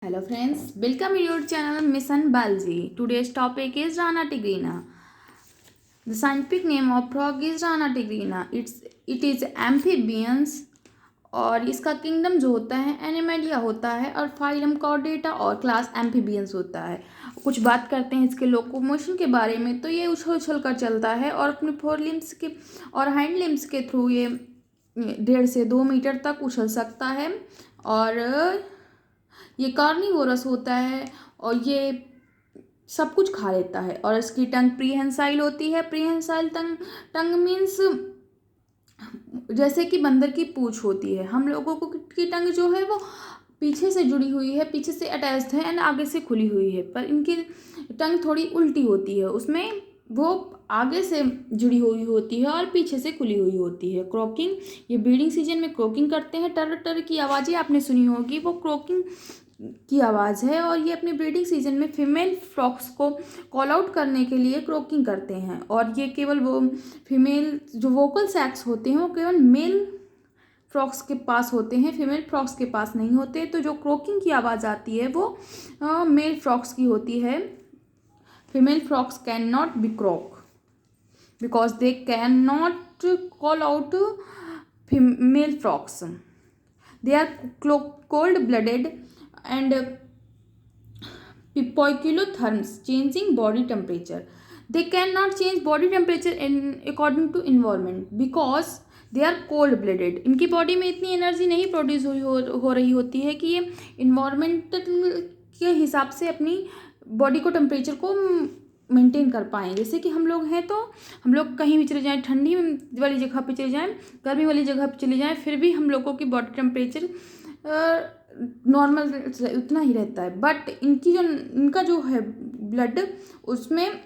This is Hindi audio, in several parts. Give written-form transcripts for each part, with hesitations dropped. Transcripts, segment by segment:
Hello friends, welcome to your channel Mission Biology. Today's topic is Rana tigrina. The scientific name of frog is Rana tigrina. It is amphibians और इसका किंगडम जो होता है एनिमेलिया होता है और फाइलम कॉर्डेटा और क्लास एम्फीबियंस होता है। कुछ बात करते हैं इसके लोकोमोशन के बारे में। तो ये उछल उछल कर चलता है और अपने फोर लिम्स के और हाइंड लिम्स के थ्रू ये 1.5 से 2 मीटर तक उछल सकता है और ये कार्निवोरस होता है और ये सब कुछ खा लेता है। और इसकी टंग प्रीहेंसाइल होती है। प्रीहेंसाइल टंग मीन्स जैसे कि बंदर की पूंछ होती है। हम लोगों को की टंग जो है वो पीछे से जुड़ी हुई है, पीछे से अटैच्ड है एंड आगे से खुली हुई है, पर इनकी टंग थोड़ी उल्टी होती है। उसमें वो आगे से जुड़ी हुई होती है और पीछे से खुली हुई होती है। क्रॉकिंग, ये ब्रीडिंग सीजन में क्रॉकिंग करते हैं। टर टर की आवाज़ें आपने सुनी होगी, वो क्रॉकिंग की आवाज़ है। और ये अपने ब्रीडिंग सीजन में फीमेल फ्रॉक्स को कॉल आउट करने के लिए क्रॉकिंग करते हैं। और ये केवल वो फीमेल जो वोकल सैक्स होते हैं वो केवल मेल फ्रॉक्स के पास होते हैं, फीमेल फ्रॉक्स के पास नहीं होते। तो जो क्रॉकिंग की आवाज़ आती है वो मेल फ्रॉक्स की होती है। Female frogs can not be croak because they can not call out female frogs. They are cold blooded and poikilotherms, changing body temperature. They cannot change body temperature according to environment because they are cold blooded. इनकी बॉडी में इतनी एनर्जी नहीं प्रोड्यूस हो रही होती है कि ये इन्वायरमेंट के हिसाब से अपनी बॉडी को टेम्परेचर को मेंटेन कर पाएँ। जैसे कि हम लोग हैं तो हम लोग कहीं भी चले जाएँ, ठंडी वाली जगह पे चले जाएँ, गर्मी वाली जगह पे चले जाएँ, फिर भी हम लोगों की बॉडी टेम्परेचर नॉर्मल उतना ही रहता है। बट इनका जो है ब्लड उसमें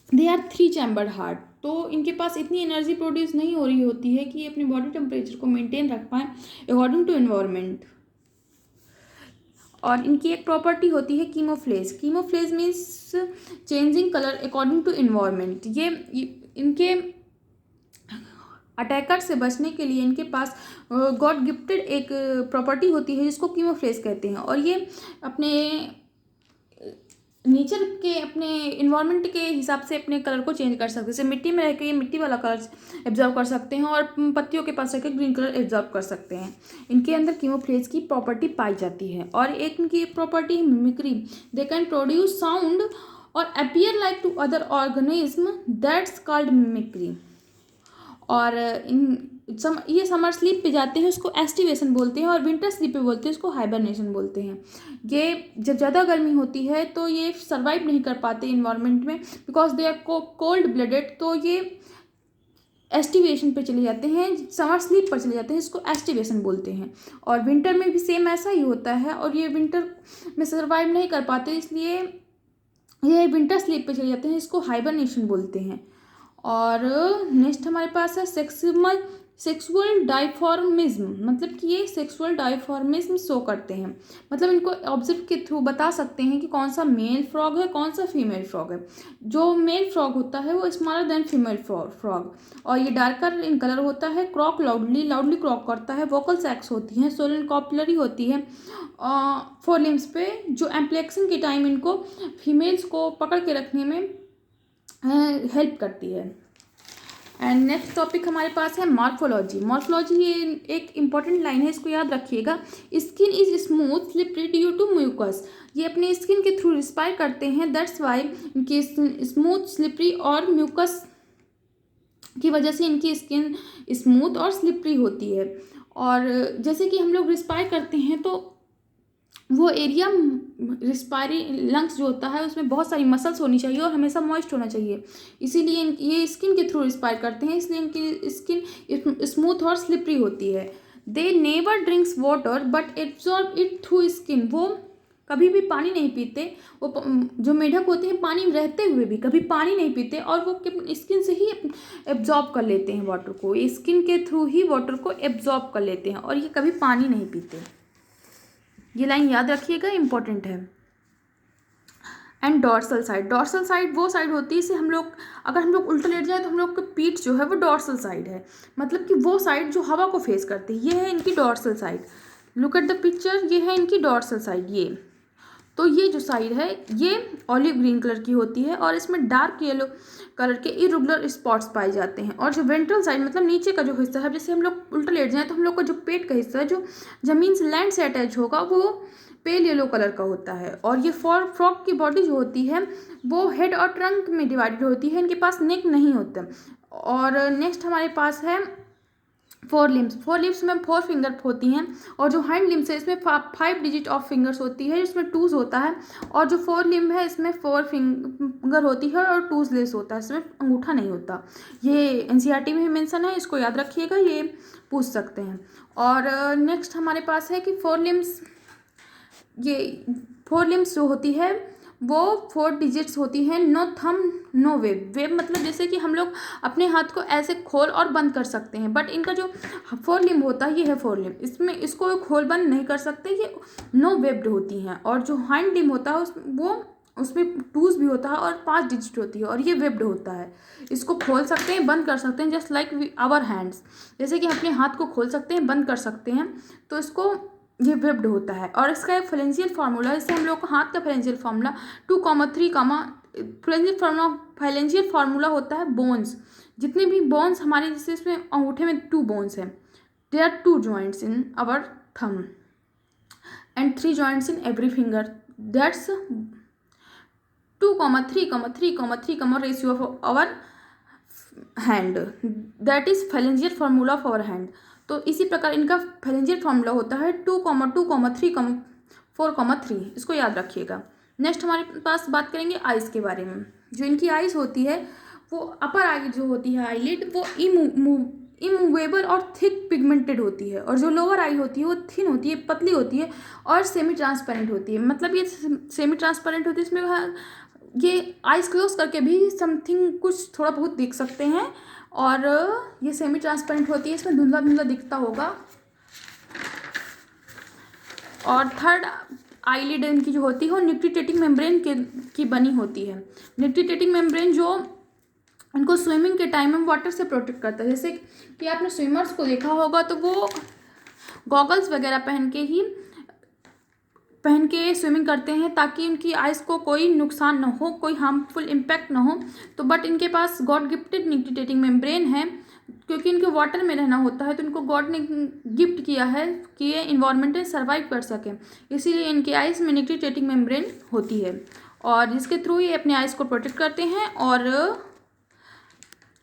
दे आर 3 चैम्बर्ड हार्ट, तो इनके पास इतनी एनर्जी प्रोड्यूस नहीं हो रही होती है कि ये अपनी बॉडी टेम्परेचर को मेंटेन रख पाएँ अकॉर्डिंग टू एनवायरनमेंट। और इनकी एक प्रॉपर्टी होती है camouflage. Camouflage means changing colour according to environment. ये इनके अटैकर से बचने के लिए इनके पास गॉड गिफ्टेड एक प्रॉपर्टी होती है जिसको कीमोफ्लेज कहते हैं। और ये अपने नेचर के अपने इन्वायरमेंट के हिसाब से अपने कलर को चेंज कर सकते हैं। जैसे मिट्टी में रह के ये मिट्टी वाला कलर एब्जॉर्व कर सकते हैं और पत्तियों के पास रह के ग्रीन कलर एब्जॉर्व कर सकते हैं। इनके अंदर कीमोफ्लेज की प्रॉपर्टी पाई जाती है। और एक इनकी प्रॉपर्टी है mimicry. They can produce sound और appear like to other organism, that's called mimicry. और ये समर स्लीप पे जाते हैं, उसको एस्टिवेशन बोलते हैं, और विंटर स्लीप पे बोलते हैं, उसको हाइबरनेशन बोलते हैं। ये जब ज़्यादा गर्मी होती है तो ये सर्वाइव नहीं कर पाते इन्वायरमेंट में because they are cold blooded, तो ये एस्टिवेशन पे चले जाते हैं, समर स्लीप पर चले जाते हैं, इसको एस्टिवेशन बोलते हैं। और विंटर में भी सेम ऐसा ही होता है और ये विंटर में सर्वाइव नहीं कर पाते, इसलिए ये विंटर स्लीप पे चले जाते हैं, इसको हाइबरनेशन बोलते हैं। और नेक्स्ट हमारे पास है सेक्सुअल डाइफॉर्मिज्म, मतलब कि ये सेक्सुअल डाइफॉर्मिज्म शो करते हैं। मतलब इनको ऑब्जर्व के थ्रू बता सकते हैं कि कौन सा मेल फ्रॉग है, कौन सा फीमेल फ्रॉग है। जो मेल फ्रॉग होता है वो स्मॉलर देन फीमेल फ्रॉग और ये डार्कर इन कलर होता है। क्रॉक लाउडली क्रॉक करता है। वोकल सैक्स होती हैं, सोलन कॉपुलरी होती है फोर लिम्स पे, जो एम्प्लेक्शन के टाइम इनको फीमेल्स को पकड़ के रखने में हेल्प करती है। एंड नेक्स्ट टॉपिक हमारे पास है मॉर्फोलॉजी। मॉर्फोलॉजी ये एक इंपॉर्टेंट लाइन है, इसको याद रखिएगा। Skin is smooth slippery due to mucus. ये अपने स्किन के थ्रू रिस्पायर करते हैं, दैट्स वाई इनकी स्मूथ स्लिपरी और म्यूकस की वजह से इनकी स्किन स्मूथ और स्लिपरी होती है। और जैसे कि हम लोग रिस्पायर करते हैं तो वो एरिया रिस्पायरी लंग्स जो होता है उसमें बहुत सारी मसल्स होनी चाहिए और हमेशा मॉइस्ट होना चाहिए, इसीलिए ये स्किन के थ्रू रिस्पायर करते हैं, इसलिए इनकी स्किन स्मूथ और स्लिपरी होती है। They never drinks water but absorb it through skin. वो कभी भी पानी नहीं पीते। वो जो मेढक होते हैं पानी में रहते हुए भी कभी पानी नहीं पीते और वो स्किन से ही एब्जॉर्ब कर लेते हैं वाटर को। ये स्किन के थ्रू ही वाटर को एब्जॉर्ब कर लेते हैं और ये कभी पानी नहीं पीते। ये लाइन याद रखिएगा, इंपॉर्टेंट है। एंड डॉर्सल साइड वो साइड होती है, इसे हम लोग अगर हम लोग उल्टा लेट जाए तो हम लोग की पीठ जो है वो डॉर्सल साइड है, मतलब कि वो साइड जो हवा को फेस करती है, ये है इनकी dorsal side. Look at the picture, ये है इनकी डॉर्सल साइड। ये तो ये जो साइड है ये ऑलिव ग्रीन कलर की होती है और इसमें डार्क येलो कलर के इरेगुलर स्पॉट्स पाए जाते हैं। और जो वेंट्रल साइड मतलब नीचे का जो हिस्सा है, जैसे हम लोग उल्टा लेट जाएं तो हम लोग का जो पेट का हिस्सा है जो जमीन से लैंड से अटैच होगा वो पेल येलो कलर का होता है। और ये फ्रॉग की बॉडी जो होती है वो हेड और ट्रंक में डिवाइडेड होती है, इनके पास नेक नहीं होता। और नेक्स्ट हमारे पास है फोर लिम्स में 4 फिंगर होती हैं। और जो हाइंड लिम्स है इसमें 5 डिजिट ऑफ फिंगर्स होती है, इसमें टूज होता है। और जो 4 लिम्ब है इसमें 4 फिंगर होती है और टूज लेस होता है, इसमें अंगूठा नहीं होता। ये एनसीईआरटी में मेंशन है, इसको याद रखिएगा, ये पूछ सकते हैं। और नेक्स्ट हमारे पास है कि 4 लिम्स जो होती है वो 4 डिजिट्स होती हैं। नो थंब नो वेब मतलब जैसे कि हम लोग अपने हाथ को ऐसे खोल और बंद कर सकते हैं, बट इनका जो 4 लिम्ब होता है ये है 4 लिम्ब, इसमें इसको खोल बंद नहीं कर सकते, ये नो वेब्ड होती हैं। और जो हाइंड लिम्ब होता है उसमें टूज भी होता है और 5 डिजिट होती है और ये वेब्ड होता है, इसको खोल सकते हैं बंद कर सकते हैं, जस्ट लाइक आवर हैंड्स। जैसे कि अपने हाथ को खोल सकते हैं बंद कर सकते हैं, तो इसको ये वेब्ड होता है। और इसका एक फाइनेंशियल फार्मूला, जैसे हम लोग का हाथ का फाइनेंशियल फार्मूला 2,3, फाइनेंशियल फार्मूला होता है बोन्स। जितने भी बोन्स हमारे, जैसे इसमें अंगूठे में 2 बोन्स हैं, there are 2 joints in our thumb and 3 joints in every finger, that's 2,3,3,3, ratio of our hand, that is financial formula of our hand. तो इसी प्रकार इनका फाइनेंशियल फार्मूला होता है 2,2,3,4,3, इसको याद रखिएगा। नेक्स्ट हमारे पास बात करेंगे आइज़ के बारे में। जो इनकी आइज़ होती है वो अपर आई जो होती है आईलिड वो इमूवेबल और थिक पिगमेंटेड होती है। और जो लोअर आई होती है वो थिन होती है, पतली होती है और सेमी ट्रांसपेरेंट होती है। मतलब ये सेमी ट्रांसपेरेंट होती है, इसमें ये आइज क्लोज करके भी समथिंग कुछ थोड़ा बहुत देख सकते हैं। और ये सेमी ट्रांसपेरेंट होती है, इसमें धुंधला धुंधला दिखता होगा। और थर्ड आईलिड इनकी जो होती है वो न्यूक्लिटेटिंग मेम्ब्रेन की बनी होती है। न्यूक्लिटेटिंग मेम्ब्रेन जो इनको स्विमिंग के टाइम में वाटर से प्रोटेक्ट करता है। जैसे कि आपने स्विमर्स को देखा होगा तो वो गॉगल्स वगैरह पहन के स्विमिंग करते हैं ताकि उनकी आइज़ को कोई नुकसान ना हो, कोई हार्मफुल इम्पैक्ट ना हो। तो बट इनके पास गॉड गिफ्टेड न्यूक्लिटेटिंग मेम्ब्रेन है, क्योंकि इनको वाटर में रहना होता है तो इनको गॉड ने गिफ्ट किया है कि ये इन्वायरमेंट में सर्वाइव कर सकें, इसीलिए इनके आइज़ में न्यूक्लिटेटिंग मेम्ब्रेन होती है और जिसके थ्रू ये अपने आइज़ को प्रोटेक्ट करते हैं और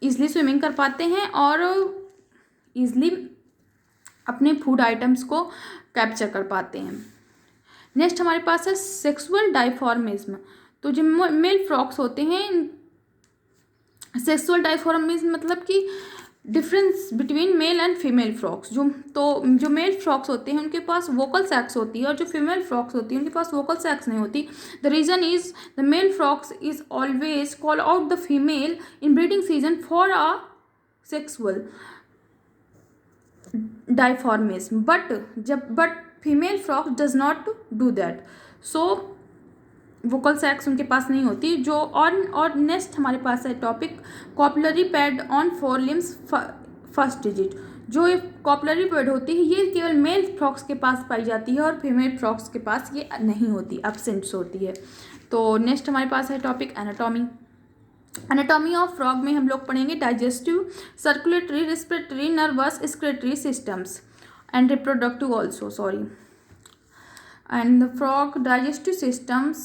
ईज़िली स्विमिंग कर पाते हैं और ईज़िली अपने फूड आइटम्स को कैप्चर कर पाते हैं। नेक्स्ट हमारे पास है सेक्सुअल डाइफॉर्मिज्म। तो जो मेल फ्रॉक्स होते हैं, सेक्सुअल डाइफॉर्मिज्म मतलब कि difference between male and female frogs. जो मेल फ्रॉक्स होते हैं उनके पास वोकल सैक्स होती है और जो फीमेल फ्रॉक्स होती है उनके पास वोकल सैक्स नहीं होती। The reason is the male frogs is always call out the female in breeding season for a sexual dimorphism, but female frogs does not do that, so vocal sacs उनके पास नहीं होती। जो और नेक्स्ट हमारे पास है topic copulatory pad on 4 limbs first digit. जो ये कॉपलरी पैड होती है ये केवल मेल फ्रॉक्स के पास पाई जाती है और फीमेल फ्रॉक्स के पास ये नहीं होती, एब्सेंट्स होती है। तो नेक्स्ट हमारे पास है टॉपिक एनाटॉमी ऑफ फ्रॉग में हम लोग पढ़ेंगे digestive, circulatory, respiratory, nervous, excretory systems and reproductive also, and the frog digestive systems,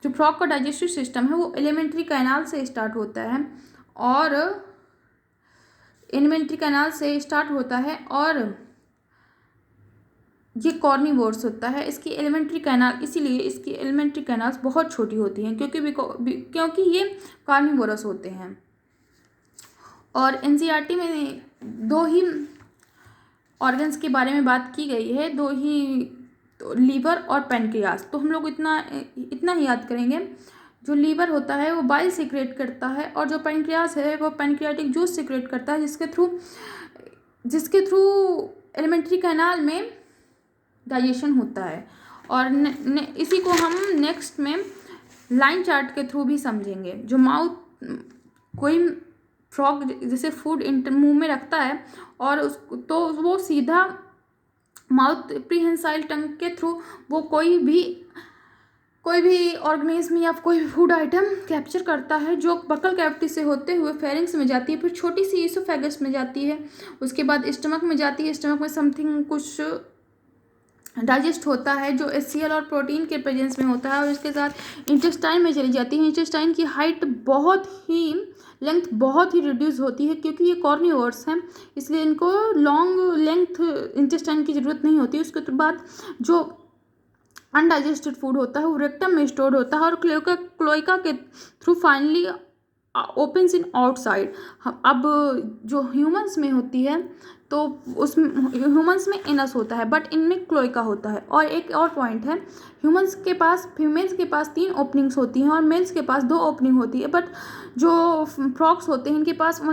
जो फ्रॉग का डाइजेस्टिव सिस्टम है वो एलिमेंट्री कैनाल से स्टार्ट होता है और ये कॉर्निवोर्स होता है। इसकी एलिमेंट्री कैनाल, इसीलिए इसकी एलिमेंट्री कैनाल्स बहुत छोटी होती हैं क्योंकि ये कार्निवोरस होते हैं। और एनसीईआरटी में 2 ही ऑर्गन्स के बारे में बात की गई है, 2 ही, तो लीवर और पैनक्रियास। तो हम लोग इतना ही याद करेंगे। जो लीवर होता है वो बाइल सीक्रेट करता है और जो पैनक्रियास है वो पैनक्रियाटिक जूस सीक्रेट करता है, जिसके थ्रू एलिमेंट्री कैनाल में डाइजेशन होता है। और इसी को हम नेक्स्ट में लाइन चार्ट के थ्रू भी समझेंगे। जो कोई फ्रॉग जैसे फूड मुंह में रखता है और तो वो सीधा माउथ प्रीहेंसाइल टंग के थ्रू वो कोई भी ऑर्गेनिज्म या कोई भी फूड आइटम कैप्चर करता है, जो बकल कैविटी से होते हुए फेरिंग्स में जाती है, फिर छोटी सी ईसोफेगस में जाती है, उसके बाद स्टमक में जाती है। स्टमक में समथिंग कुछ डाइजेस्ट होता है जो HCl और प्रोटीन के प्रेजेंस में होता है, और इसके साथ इंटेस्टाइन में चली जाती है। इंटेस्टाइन की हाइट लेंथ बहुत ही रिड्यूस होती है, क्योंकि ये कॉर्निवोर्स हैं, इसलिए इनको लॉन्ग लेंथ इंटेस्टाइन की ज़रूरत नहीं होती। उसके बाद जो अनडाइजेस्टेड फूड होता है वो रेक्टम में स्टोर्ड होता है और क्लोइका के through finally opens in outside. अब जो ह्यूमंस में होती है तो उसमें ह्यूमंस में एनस होता है, बट इनमें क्लोइका होता है। और एक और पॉइंट है, फीमेल्स के पास 3 ओपनिंग्स होती हैं और मेल्स के पास 2 ओपनिंग होती है, बट जो फ्रॉक्स होते हैं इनके पास ओनली